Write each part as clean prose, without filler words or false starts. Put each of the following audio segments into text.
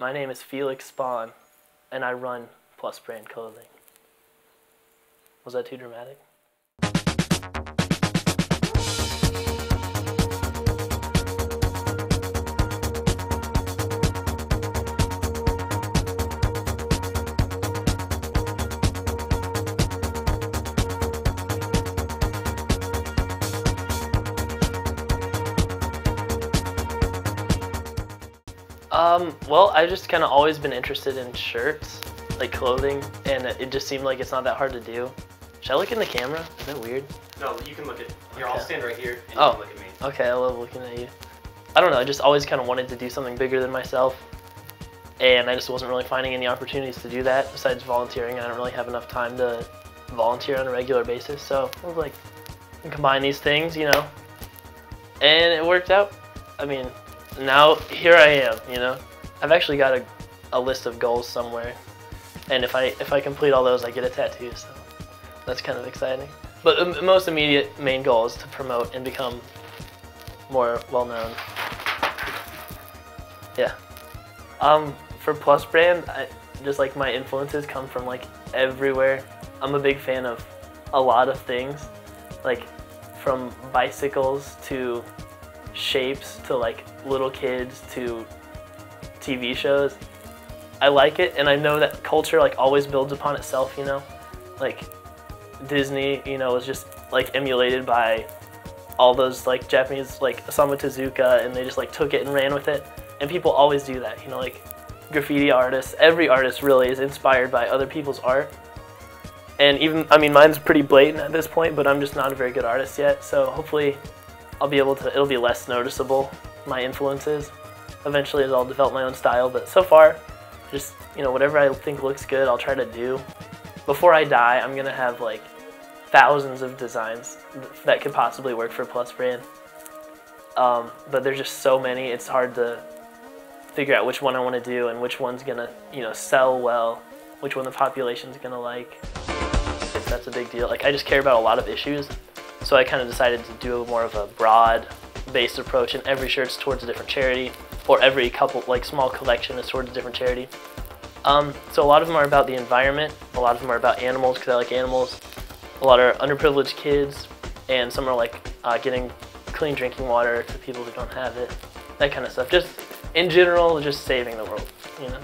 My name is Felix Spawn, and I run Plus Brand Clothing. Was that too dramatic? Well, I've just kind of always been interested in shirts, like clothing, and it just seemed like it's not that hard to do. Should I look in the camera? Is that weird? No, you can look at, here, I'll stand right here and you Oh, can look at me. Okay, I love looking at you. I don't know, I just always kind of wanted to do something bigger than myself, and I just wasn't really finding any opportunities to do that. Besides volunteering, I don't really have enough time to volunteer on a regular basis, so I was like, I can combine these things, you know, and it worked out. I mean, now here I am, you know. I've actually got a list of goals somewhere, and if I complete all those, I get a tattoo, so that's kind of exciting. But the most immediate main goal is to promote and become more well-known. Yeah. For Plus Brand, just like my influences come from like everywhere. I'm a big fan of a lot of things, like from bicycles to shapes to like little kids to TV shows. I like it, and I know that culture like always builds upon itself, you know? Like Disney, you know, was just like emulated by all those like Japanese like Osamu Tezuka, and they just like took it and ran with it. And people always do that, you know, like graffiti artists, every artist really is inspired by other people's art. And even, I mean, mine's pretty blatant at this point, but I'm just not a very good artist yet, so hopefully I'll be able to, it'll be less noticeable, my influences. Eventually I'll develop my own style, but so far, just, you know, whatever I think looks good, I'll try to do. Before I die, I'm gonna have like thousands of designs that could possibly work for Plus Brand. But there's just so many, it's hard to figure out which one I want to do and which one's gonna, you know, sell well, which one the population's gonna like. That's a big deal. Like, I just care about a lot of issues, so I kind of decided to do more of a broad-based approach, and every shirt's towards a different charity, or every couple, like, small collection is towards a different charity. So a lot of them are about the environment, a lot of them are about animals, because I like animals. A lot are underprivileged kids, and some are like getting clean drinking water to people who don't have it, that kind of stuff. Just, in general, just saving the world, you know?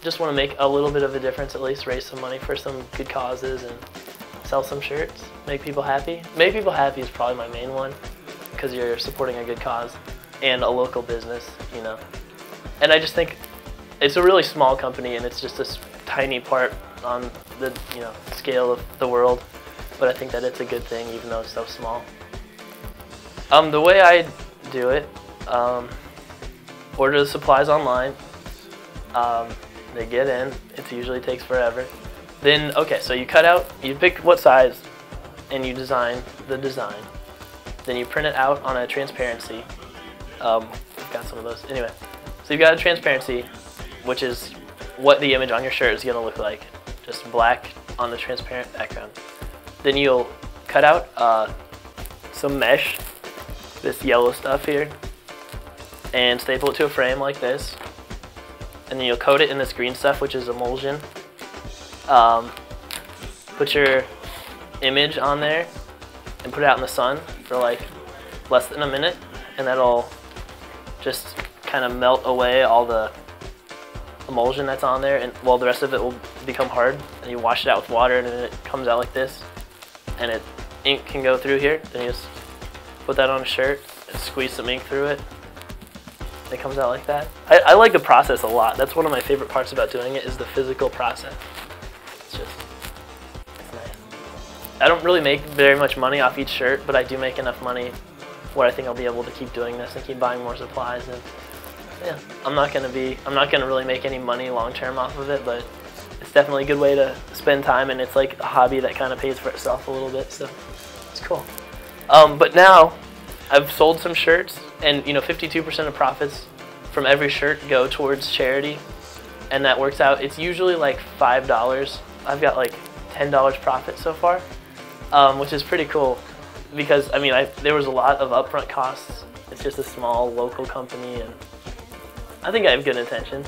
Just want to make a little bit of a difference, at least raise some money for some good causes and sell some shirts, make people happy. Make people happy is probably my main one, because you're supporting a good cause and a local business, you know. And I just think it's a really small company, and it's just this tiny part on the, you know, scale of the world, but I think that it's a good thing even though it's so small. The way I do it, order the supplies online, they get in, it usually takes forever. Then, okay, so you cut out, you pick what size, and you design the design. Then you print it out on a transparency. I've got some of those. Anyway, so you've got a transparency, which is what the image on your shirt is gonna look like. Just black on the transparent background. Then you'll cut out some mesh, this yellow stuff here, and staple it to a frame like this. And then you'll coat it in this green stuff, which is emulsion. Put your image on there and put it out in the sun for like less than a minute, and that'll just kind of melt away all the emulsion that's on there, and well, the rest of it will become hard, and you wash it out with water, and then it comes out like this, and ink can go through here. Then you just put that on a shirt and squeeze some ink through it. It comes out like that. I like the process a lot. That's one of my favorite parts about doing it, is the physical process. It's nice. I don't really make very much money off each shirt, but I do make enough money where I think I'll be able to keep doing this and keep buying more supplies. And yeah, I'm not gonna really make any money long term off of it, but it's definitely a good way to spend time, and it's like a hobby that kind of pays for itself a little bit, so it's cool. But now I've sold some shirts, and you know, 52% of profits from every shirt go towards charity, and that works out. It's usually like $5. I've got like $10 profit so far, which is pretty cool, because I mean, there was a lot of upfront costs. It's just a small local company, and I think I have good intentions.